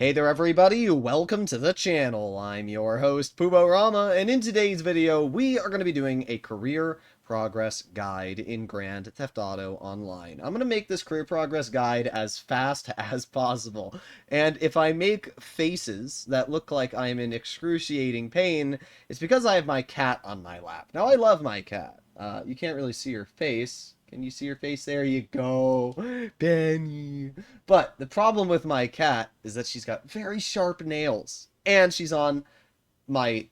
Hey there everybody, welcome to the channel. I'm your host, Rama, and in today's video, we are going to be doing a career progress guide in Grand Theft Auto Online. I'm going to make this career progress guide as fast as possible, and if I make faces that look like I'm in excruciating pain, it's because I have my cat on my lap. Now, I love my cat. You can't really see her face. Can you see her face? There you go. Benny. But the problem with my cat is that she's got very sharp nails. And she's on my,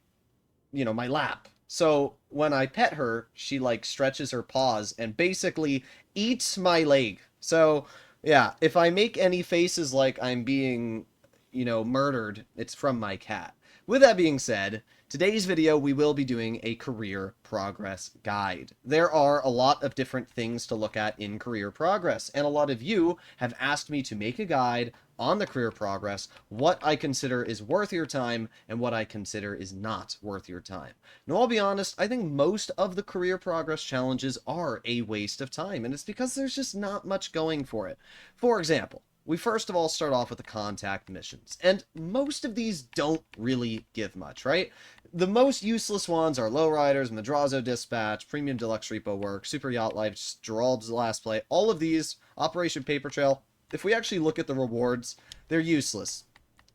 my lap. So when I pet her, she like stretches her paws and basically eats my leg. So yeah, if I make any faces like I'm being, murdered, it's from my cat. With that being said, today's video we will be doing a career progress guide. There are a lot of different things to look at in career progress, and a lot of you have asked me to make a guide on the career progress, what I consider is worth your time and what I consider is not worth your time. Now, I'll be honest, I think most of the career progress challenges are a waste of time, and it's because there's just not much going for it. For example, we first of all start off with the contact missions, and most of these don't really give much, right? The most useless ones are Lowriders, Madrazo Dispatch, Premium Deluxe Repo Work, Super Yacht Life, Gerald's Last Play. All of these, Operation Paper Trail, if we actually look at the rewards, they're useless.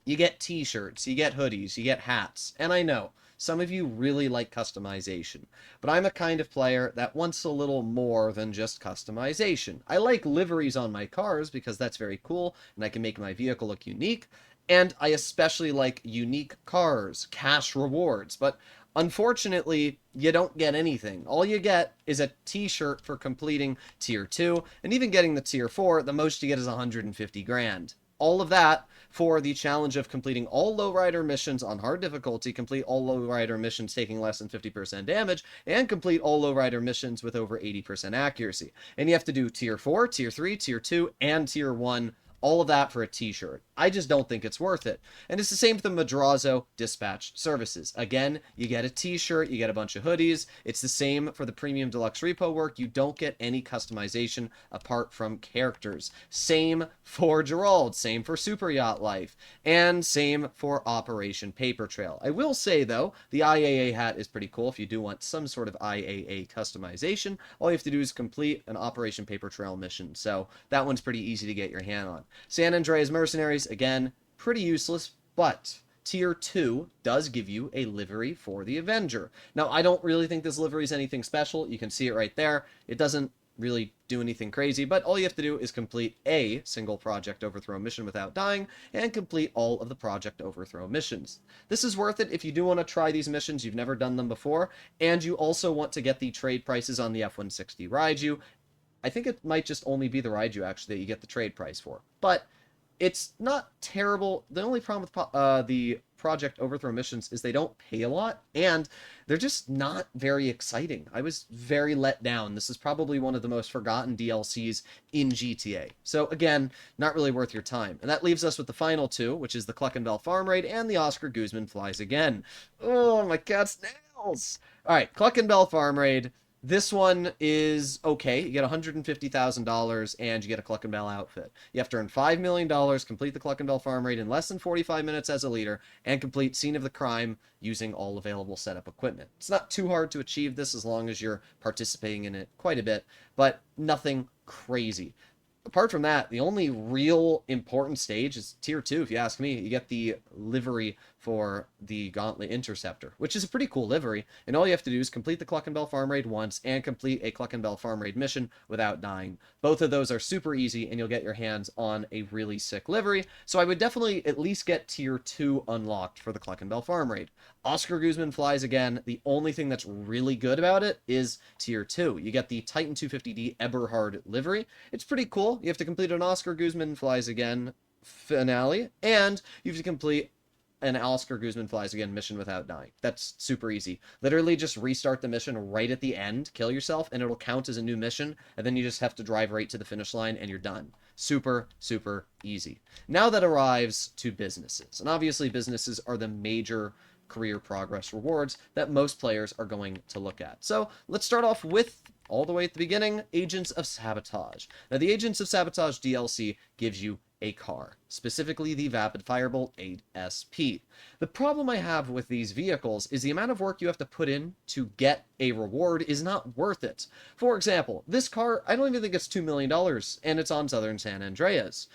You get t-shirts, you get hoodies, you get hats, and I know, some of you really like customization, but I'm a kind of player that wants a little more than just customization. I like liveries on my cars because that's very cool, and I can make my vehicle look unique, and I especially like unique cars, cash rewards, but unfortunately, you don't get anything. All you get is a t-shirt for completing Tier 2, and even getting the Tier 4, the most you get is 150 grand. All of that for the challenge of completing all lowrider missions on hard difficulty, complete all lowrider missions taking less than 50% damage, and complete all lowrider missions with over 80% accuracy. And you have to do Tier 4, Tier 3, Tier 2, and Tier 1, all of that for a t-shirt. I just don't think it's worth it. And it's the same for the Madrazo Dispatch services. Again, you get a t-shirt, you get a bunch of hoodies. It's the same for the Premium Deluxe Repo Work. You don't get any customization apart from characters. Same for Gerald, same for Super Yacht Life, and same for Operation Paper Trail. I will say, though, the IAA hat is pretty cool if you do want some sort of IAA customization. All you have to do is complete an Operation Paper Trail mission, so that one's pretty easy to get your hand on. San Andreas Mercenaries, again, pretty useless, but Tier 2 does give you a livery for the Avenger. Now, I don't really think this livery is anything special. You can see it right there. It doesn't really do anything crazy, but all you have to do is complete a single Project Overthrow mission without dying, and complete all of the Project Overthrow missions. This is worth it if you do want to try these missions, you've never done them before, and you also want to get the trade prices on the F-160 Raiju. I think it might just only be the Raiju, actually, that you get the trade price for. But it's not terrible. The only problem with the Project Overthrow missions is they don't pay a lot, and they're just not very exciting. I was very let down. This is probably one of the most forgotten DLCs in GTA. So again, not really worth your time. And that leaves us with the final two, which is the Cluckenbell Farm Raid and the Oscar Guzman Flies Again. Oh, my cat's nails! Alright, Cluckenbell Farm Raid. This one is okay. You get $150,000 and you get a Cluckenbell outfit. You have to earn $5 million, complete the Cluckenbell Farm Raid in less than 45 minutes as a leader, and complete Scene of the Crime using all available setup equipment. It's not too hard to achieve this as long as you're participating in it quite a bit, but nothing crazy. Apart from that, the only real important stage is Tier 2, if you ask me. You get the livery for the Gauntlet Interceptor, which is a pretty cool livery, and all you have to do is complete the Cluckenbell Farm Raid once and complete a Cluckenbell Farm Raid mission without dying. Both of those are super easy, and you'll get your hands on a really sick livery, so I would definitely at least get Tier 2 unlocked for the Cluckenbell Farm Raid. Oscar Guzman Flies Again. The only thing that's really good about it is Tier 2. You get the Titan 250D Eberhard livery. It's pretty cool. You have to complete an Oscar Guzman Flies Again finale, and you have to complete an Oscar Guzman Flies Again mission without dying. That's super easy. Literally just restart the mission right at the end, kill yourself, and it'll count as a new mission, and then you just have to drive right to the finish line, and you're done. Super, super easy. Now that arrives to businesses, and obviously businesses are the major career progress rewards that most players are going to look at. So let's start off with, all the way at the beginning, Agents of Sabotage. Now, the Agents of Sabotage DLC gives you a car, specifically the Vapid Firebolt 8SP. The problem I have with these vehicles is the amount of work you have to put in to get a reward is not worth it. For example, this car, I don't even think it's $2 million, and it's on Southern San Andreas.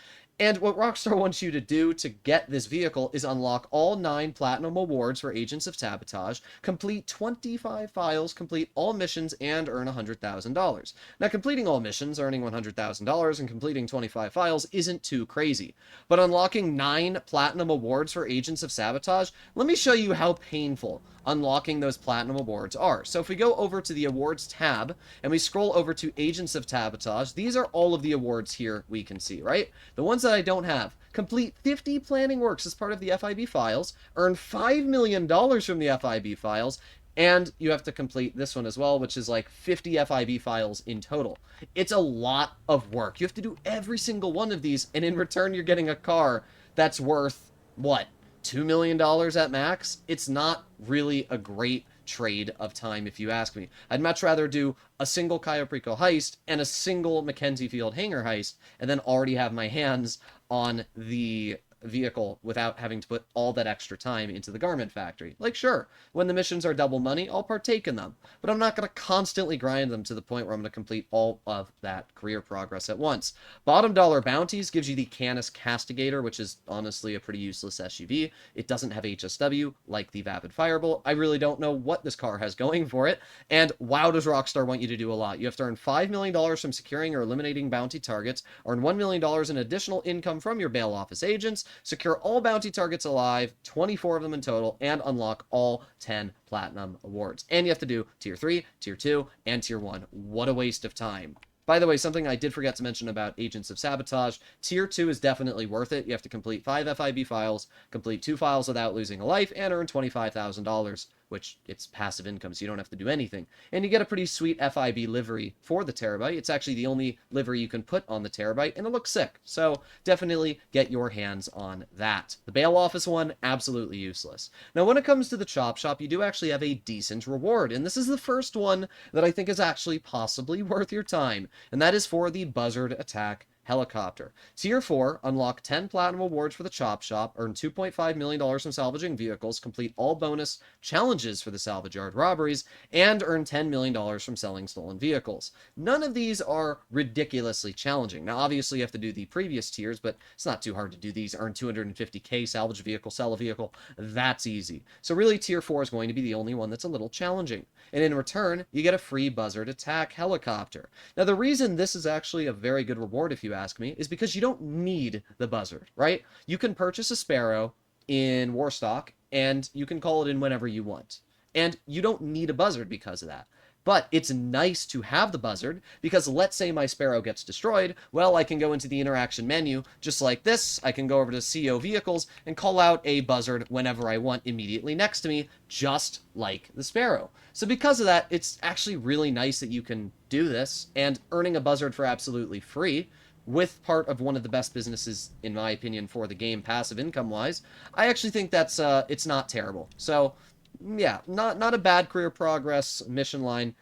And what Rockstar wants you to do to get this vehicle is unlock all 9 Platinum Awards for Agents of Sabotage, complete 25 files, complete all missions, and earn $100,000. Now, completing all missions, earning $100,000, and completing 25 files isn't too crazy. But unlocking 9 Platinum Awards for Agents of Sabotage, let me show you how painful unlocking those Platinum Awards are. So if we go over to the Awards tab, and we scroll over to Agents of Sabotage, these are all of the awards here we can see, right? The ones that I don't have. Complete 50 planning works as part of the FIB files, earn $5 million from the FIB files, and you have to complete this one as well, which is like 50 FIB files in total. It's a lot of work. You have to do every single one of these, and in return you're getting a car that's worth, what, $2 million at max? It's not really a great trade of time, if you ask me. I'd much rather do a single Cayo heist and a single Mackenzie Field hangar heist, and then already have my hands on the vehicle without having to put all that extra time into the garment factory. Like, sure, when the missions are double money, I'll partake in them, but I'm not going to constantly grind them to the point where I'm going to complete all of that career progress at once. Bottom dollar bounties gives you the Canis Castigator, which is honestly a pretty useless SUV. It doesn't have HSW like the Vapid Firebolt. I really don't know what this car has going for it, and wow, does Rockstar want you to do a lot. You have to earn $5 million from securing or eliminating bounty targets, earn $1 million in additional income from your bail office agents, secure all bounty targets alive, 24 of them in total, and unlock all 10 Platinum Awards. And you have to do Tier 3, Tier 2, and Tier 1. What a waste of time. By the way, something I did forget to mention about Agents of Sabotage, Tier 2 is definitely worth it. You have to complete 5 FIB files, complete 2 files without losing a life, and earn $25,000, which it's passive income, so you don't have to do anything. And you get a pretty sweet FIB livery for the Terabyte. It's actually the only livery you can put on the Terabyte, and it looks sick. So definitely get your hands on that. The bail office one, absolutely useless. Now, when it comes to the chop shop, you do actually have a decent reward, and this is the first one that I think is actually possibly worth your time, and that is for the Buzzard Attack Helicopter. Tier 4, unlock 10 Platinum Awards for the Chop Shop, earn $2.5 million from salvaging vehicles, complete all bonus challenges for the salvage yard robberies, and earn $10 million from selling stolen vehicles. None of these are ridiculously challenging. Now, obviously, you have to do the previous tiers, but it's not too hard to do these. Earn 250k, salvage a vehicle, sell a vehicle. That's easy. So really, Tier 4 is going to be the only one that's a little challenging. And in return, you get a free Buzzard Attack Helicopter. Now, the reason this is actually a very good reward, if you ask me, is because you don't need the Buzzard, right? You can purchase a Sparrow in Warstock, and you can call it in whenever you want. And you don't need a Buzzard because of that. But it's nice to have the Buzzard, because let's say my Sparrow gets destroyed, well, I can go into the interaction menu, just like this. I can go over to CO Vehicles and call out a Buzzard whenever I want immediately next to me, just like the Sparrow. So because of that, it's actually really nice that you can do this, and earning a Buzzard for absolutely free, with part of one of the best businesses, in my opinion, for the game, passive income-wise, I actually think that's, it's not terrible. So, yeah, not a bad career progress mission line.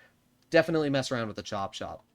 Definitely mess around with the Chop Shop.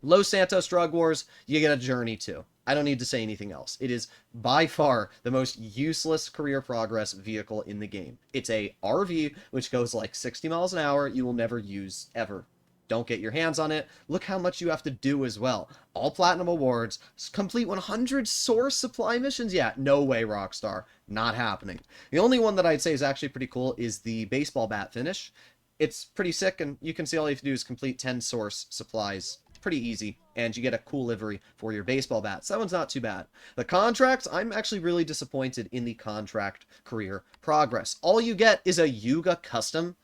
Los Santos Drug Wars, you get a Journey too. I don't need to say anything else. It is by far the most useless career progress vehicle in the game. It's a RV, which goes like 60 miles an hour, you will never use ever. Don't get your hands on it. Look how much you have to do as well. All Platinum Awards, complete 100 source supply missions. Yeah, no way, Rockstar. Not happening. The only one that I'd say is actually pretty cool is the baseball bat finish. It's pretty sick, and you can see all you have to do is complete 10 source supplies. Pretty easy, and you get a cool livery for your baseball bats. That one's not too bad. The contracts, I'm actually really disappointed in the contract career progress. All you get is a Yuga custom.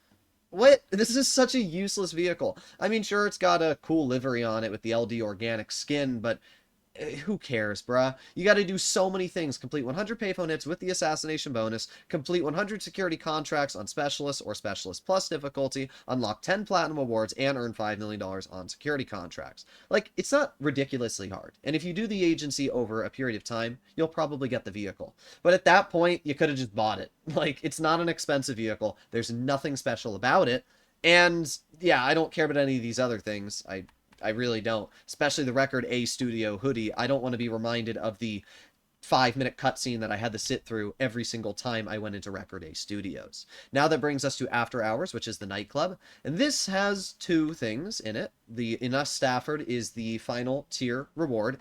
What? This is such a useless vehicle. I mean, sure, it's got a cool livery on it with the LD organic skin, but who cares, bruh? You gotta do so many things. Complete 100 payphone hits with the assassination bonus, complete 100 security contracts on Specialist or Specialist Plus difficulty, unlock 10 Platinum Awards, and earn $5 million on security contracts. Like, it's not ridiculously hard. And if you do the agency over a period of time, you'll probably get the vehicle. But at that point, you could have just bought it. Like, it's not an expensive vehicle. There's nothing special about it. And, yeah, I don't care about any of these other things. I really don't. Especially the Record A Studio hoodie. I don't want to be reminded of the 5-minute cutscene that I had to sit through every single time I went into Record A Studios. Now that brings us to After Hours, which is the nightclub, and this has two things in it. The Enough Stafford is the final tier reward,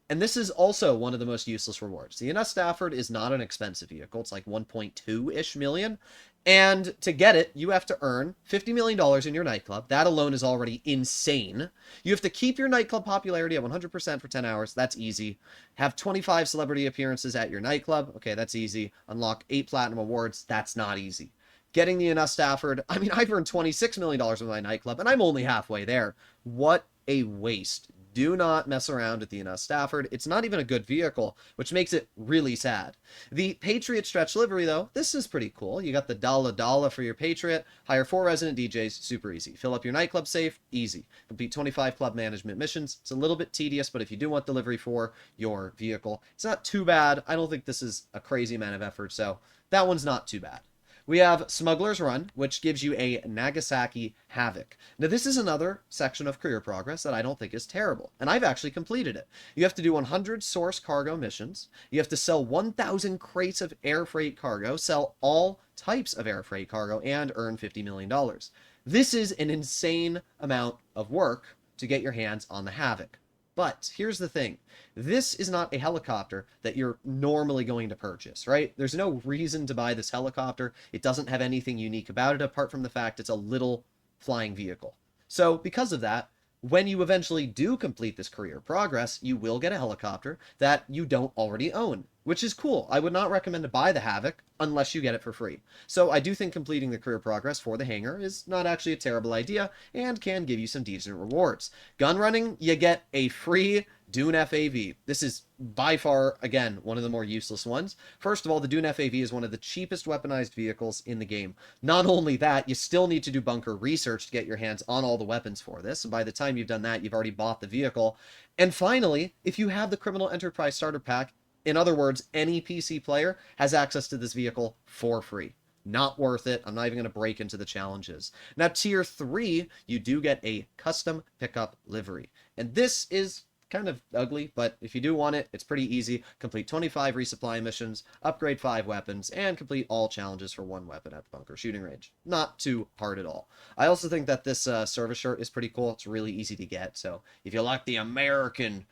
and this is also one of the most useless rewards. The Enough Stafford is not an expensive vehicle. It's like 1.2-ish million. And to get it, you have to earn $50 million in your nightclub. That alone is already insane. You have to keep your nightclub popularity at 100% for 10 hours. That's easy. Have 25 celebrity appearances at your nightclub. Okay, that's easy. Unlock 8 platinum awards. That's not easy. Getting the Enough Stafford. I mean, I've earned $26 million with my nightclub, and I'm only halfway there. What a waste. Do not mess around with the Enough Stafford. It's not even a good vehicle, which makes it really sad. The Patriot Stretch livery, though, this is pretty cool. You got the $1 for your Patriot. Hire 4 resident DJs, super easy. Fill up your nightclub safe, easy. Complete 25 club management missions. It's a little bit tedious, but if you do want delivery for your vehicle, it's not too bad. I don't think this is a crazy amount of effort, so that one's not too bad. We have Smuggler's Run, which gives you a Nagasaki Havoc. Now, this is another section of career progress that I don't think is terrible, and I've actually completed it. You have to do 100 source cargo missions. You have to sell 1,000 crates of air freight cargo, sell all types of air freight cargo, and earn $50 million. This is an insane amount of work to get your hands on the Havoc. But here's the thing. This is not a helicopter that you're normally going to purchase, right? There's no reason to buy this helicopter. It doesn't have anything unique about it apart from the fact it's a little flying vehicle. So because of that, when you eventually do complete this career progress, you will get a helicopter that you don't already own, which is cool. I would not recommend to buy the Havoc unless you get it for free. So I do think completing the career progress for the hangar is not actually a terrible idea and can give you some decent rewards. Gun running, you get a free Dune FAV. This is by far, again, one of the more useless ones. First of all, the Dune FAV is one of the cheapest weaponized vehicles in the game. Not only that, you still need to do bunker research to get your hands on all the weapons for this. And by the time you've done that, you've already bought the vehicle. And finally, if you have the Criminal Enterprise Starter Pack, in other words, any PC player has access to this vehicle for free. Not worth it. I'm not even going to break into the challenges. Now, Tier 3, you do get a custom pickup livery. And this is kind of ugly, but if you do want it, it's pretty easy. Complete 25 resupply missions, upgrade 5 weapons, and complete all challenges for 1 weapon at the bunker shooting range. Not too hard at all. I also think that this service shirt is pretty cool. It's really easy to get, so if you like the American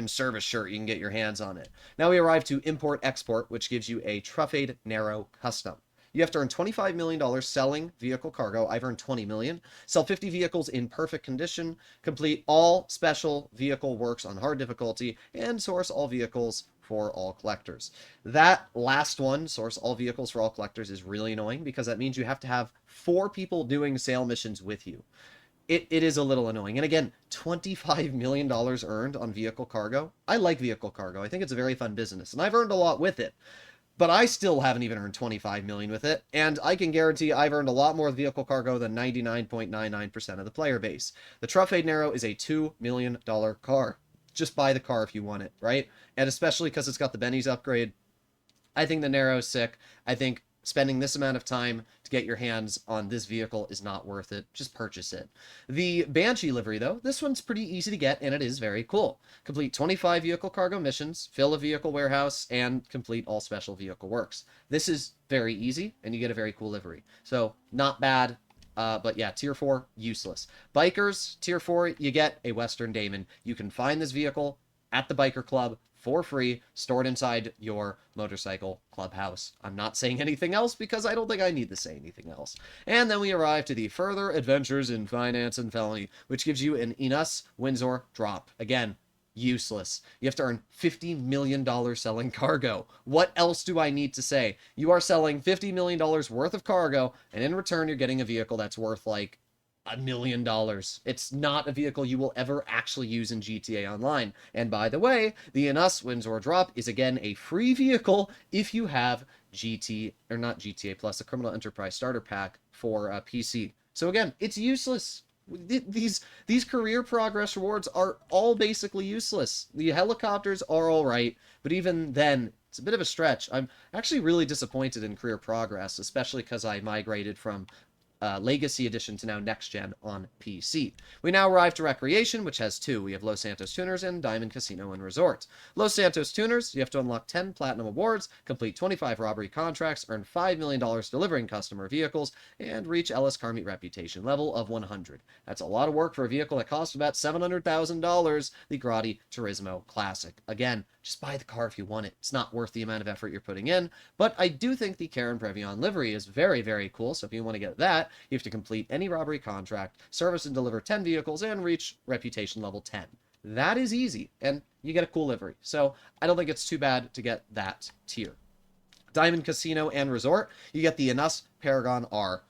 service shirt, you can get your hands on it. Now we arrive to Import Export, which gives you a Truffade Narrow Custom. You have to earn $25 million selling vehicle cargo. I've earned $20 million. Sell 50 vehicles in perfect condition. Complete all special vehicle works on hard difficulty. And source all vehicles for all collectors. That last one, source all vehicles for all collectors, is really annoying because that means you have to have 4 people doing sale missions with you. It is a little annoying. And again, $25 million earned on vehicle cargo. I like vehicle cargo. I think it's a very fun business. And I've earned a lot with it. But I still haven't even earned $25 million with it, and I can guarantee I've earned a lot more with vehicle cargo than 99.99% of the player base. The Truffade Narrow is a $2 million car. Just buy the car if you want it, right? And especially because it's got the Benny's upgrade, I think the Narrow is sick. I think spending this amount of time to get your hands on this vehicle is not worth it. Just purchase it. The Banshee livery, though, this one's pretty easy to get, and it is very cool. Complete 25 vehicle cargo missions, fill a vehicle warehouse, and complete all special vehicle works. This is very easy, and you get a very cool livery. So, not bad. But yeah, Tier 4, useless. Bikers, Tier 4, you get a Western Daemon. You can find this vehicle at the biker club for free, stored inside your motorcycle clubhouse. I'm not saying anything else because I don't think I need to say anything else. And then we arrive to the Further Adventures in Finance and Felony, which gives you an Enos Windsor drop. Again, useless. You have to earn $50 million selling cargo. What else do I need to say? You are selling $50 million worth of cargo, and in return, you're getting a vehicle that's worth like $1 million. It's not a vehicle you will ever actually use in GTA Online. And by the way, the Enos Windsor drop is again a free vehicle if you have not GTA Plus, the Criminal Enterprise Starter Pack for PC. So again, it's useless. These career progress rewards are all basically useless. The helicopters are all right, but even then, it's a bit of a stretch. I'm actually really disappointed in career progress, especially because I migrated from Legacy Edition to now Next Gen on PC. We now arrive to Recreation, which has two. We have Los Santos Tuners and Diamond Casino and Resort. Los Santos Tuners, you have to unlock 10 Platinum Awards, complete 25 robbery contracts, earn $5 million delivering customer vehicles, and reach Ellis Car Meet Reputation level of 100. That's a lot of work for a vehicle that costs about $700,000, the Grotti Turismo Classic. Again, just buy the car if you want it. It's not worth the amount of effort you're putting in, but I do think the Karen Previon livery is very, very cool, so if you want to get that, you have to complete any robbery contract, service and deliver 10 vehicles, and reach reputation level 10. That is easy, and you get a cool livery, so I don't think it's too bad to get that tier. Diamond Casino and Resort, you get the Anus Paragon R.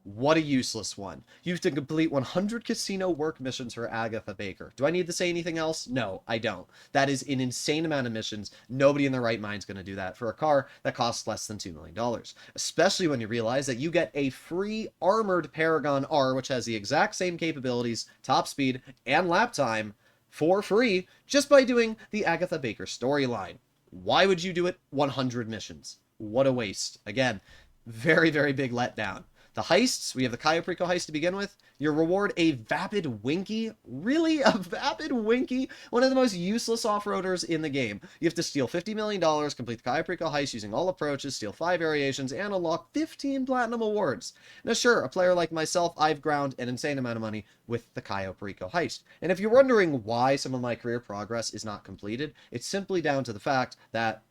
What a useless one. You have to complete 100 casino work missions for Agatha Baker. Do I need to say anything else? No, I don't. That is an insane amount of missions. Nobody in their right mind is going to do that for a car that costs less than $2 million. Especially when you realize that you get a free armored Paragon R, which has the exact same capabilities, top speed, and lap time, for free, just by doing the Agatha Baker storyline. Why would you do it 100 missions? What a waste. Again, very, very big letdown. The heists, we have the Cayo heist to begin with. Your reward, a Vapid Winky. Really? A Vapid Winky? One of the most useless off-roaders in the game. You have to steal $50 million, complete the Cayo heist using all approaches, steal 5 variations, and unlock 15 Platinum Awards. Now sure, a player like myself, I've ground an insane amount of money with the Cayo heist. And if you're wondering why some of my career progress is not completed, it's simply down to the fact that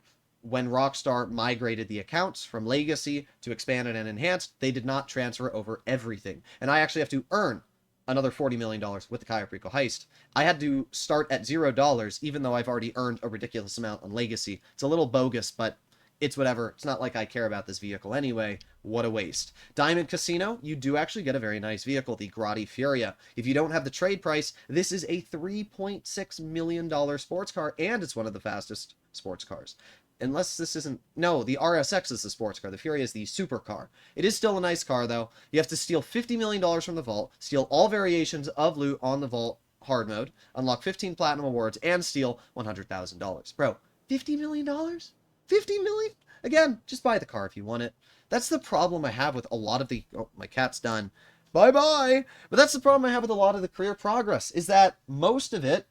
when Rockstar migrated the accounts from Legacy to Expanded and Enhanced, they did not transfer over everything. And I actually have to earn another $40 million with the Cayo heist. I had to start at $0, even though I've already earned a ridiculous amount on Legacy. It's a little bogus, but it's whatever. It's not like I care about this vehicle anyway. What a waste. Diamond Casino, you do actually get a very nice vehicle, the Grotti Furia. If you don't have the trade price, this is a $3.6 million sports car, and it's one of the fastest sports cars. Unless this isn't... No, the RSX is the sports car. The Furia is the supercar. It is still a nice car, though. You have to steal $50 million from the vault, steal all variations of loot on the vault hard mode, unlock 15 Platinum Awards, and steal $100,000. Bro, $50 million? $50 million? Again, just buy the car if you want it. That's the problem I have with a lot of the... Oh, my cat's done. Bye-bye! But that's the problem I have with a lot of the career progress, is that most of it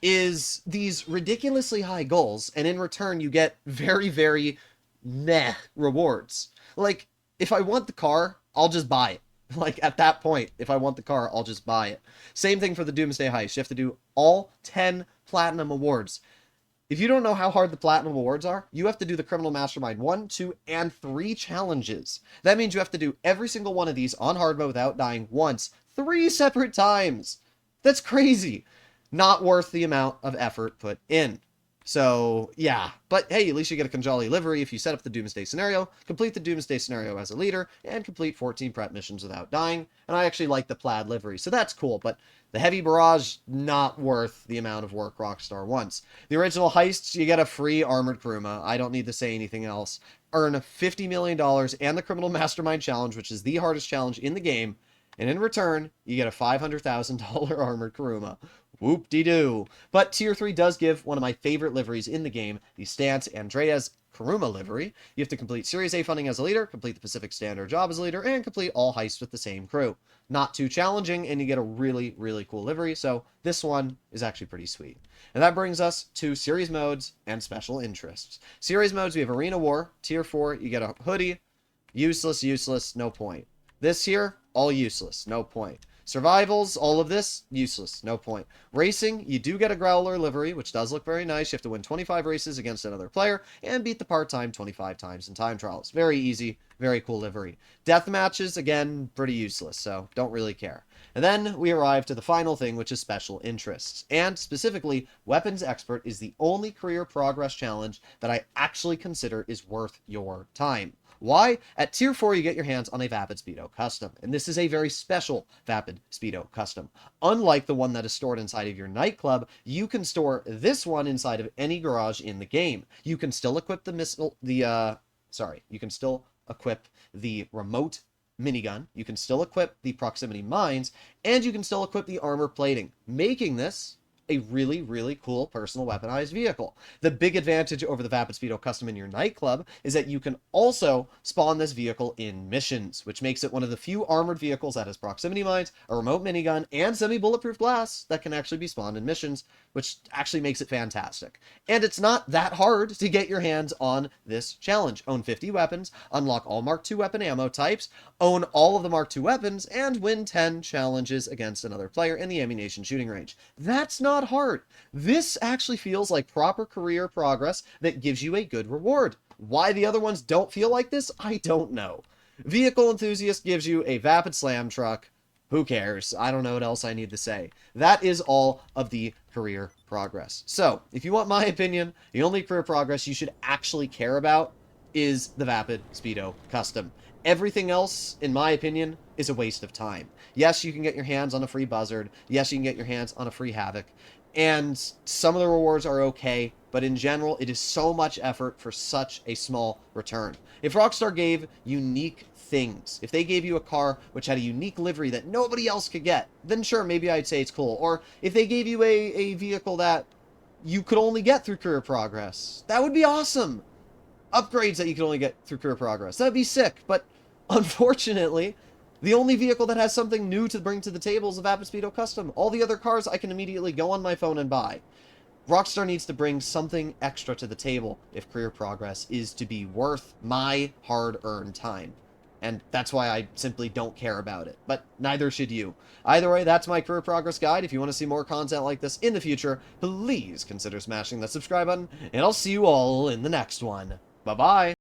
is these ridiculously high goals, and in return you get very, very meh rewards. Like, if I want the car, I'll just buy it. Like, at that point, if I want the car, I'll just buy it. Same thing for the Doomsday heist. You have to do all 10 Platinum Awards. If you don't know how hard the Platinum Awards are, you have to do the Criminal Mastermind 1, 2, and 3 challenges. That means you have to do every single one of these on hard mode without dying once, 3 separate times. That's crazy. Not worth the amount of effort put in. So, yeah. But hey, at least you get a Conjali livery if you set up the Doomsday scenario, complete the Doomsday scenario as a leader, and complete 14 prep missions without dying. And I actually like the plaid livery, so that's cool. But the Heavy Barrage, not worth the amount of work Rockstar wants. The original heists, you get a free armored Kuruma. I don't need to say anything else. Earn $50 million and the Criminal Mastermind challenge, which is the hardest challenge in the game. And in return, you get a $500,000 armored Kuruma. Whoop-de-doo. But Tier 3 does give one of my favorite liveries in the game, the Stance Andreas Kuruma livery. You have to complete Series A funding as a leader, complete the Pacific Standard job as a leader, and complete all heists with the same crew. Not too challenging, and you get a really, really cool livery, so this one is actually pretty sweet. And that brings us to Series Modes and Special Interests. Series Modes, we have Arena War. Tier 4, you get a hoodie. Useless, useless, no point. This here, all useless, no point. Survivals, all of this, useless, no point. Racing, you do get a Growler livery, which does look very nice. You have to win 25 races against another player and beat the part-time 25 times in time trials. Very easy, very cool livery. Death matches, again, pretty useless, so don't really care. And then we arrive to the final thing, which is special interests. And specifically, Weapons Expert is the only career progress challenge that I actually consider is worth your time. Why? At Tier 4, you get your hands on a Vapid Speedo Custom, and this is a very special Vapid Speedo Custom. Unlike the one that is stored inside of your nightclub, you can store this one inside of any garage in the game. You can still equip you can still equip the remote minigun, you can still equip the proximity mines, and you can still equip the armor plating, making this a really, really cool personal weaponized vehicle. The big advantage over the Vapid Speedo Custom in your nightclub is that you can also spawn this vehicle in missions, which makes it one of the few armored vehicles that has proximity mines, a remote minigun, and semi-bulletproof glass that can actually be spawned in missions, which actually makes it fantastic. And it's not that hard to get your hands on this challenge. Own 50 weapons, unlock all Mark II weapon ammo types, own all of the Mark II weapons, and win 10 challenges against another player in the ammunition shooting range. That's not hard. This actually feels like proper career progress that gives you a good reward. Why the other ones don't feel like this, I don't know. Vehicle Enthusiast gives you a Vapid Slam truck. Who cares? I don't know what else I need to say. That is all of the career progress. So, if you want my opinion, the only career progress you should actually care about is the Vapid Speedo Custom. Everything else, in my opinion, is a waste of time. Yes, you can get your hands on a free Buzzard. Yes, you can get your hands on a free Havoc. And some of the rewards are okay, but in general, it is so much effort for such a small return. If Rockstar gave unique things, if they gave you a car which had a unique livery that nobody else could get, then sure, maybe I'd say it's cool. Or if they gave you a vehicle that you could only get through career progress, that would be awesome. Upgrades that you could only get through career progress, that'd be sick. But unfortunately, the only vehicle that has something new to bring to the table is a Vapid Speedo Custom. All the other cars I can immediately go on my phone and buy. Rockstar needs to bring something extra to the table if career progress is to be worth my hard-earned time. And that's why I simply don't care about it. But neither should you. Either way, that's my career progress guide. If you want to see more content like this in the future, please consider smashing that subscribe button, and I'll see you all in the next one. Bye-bye!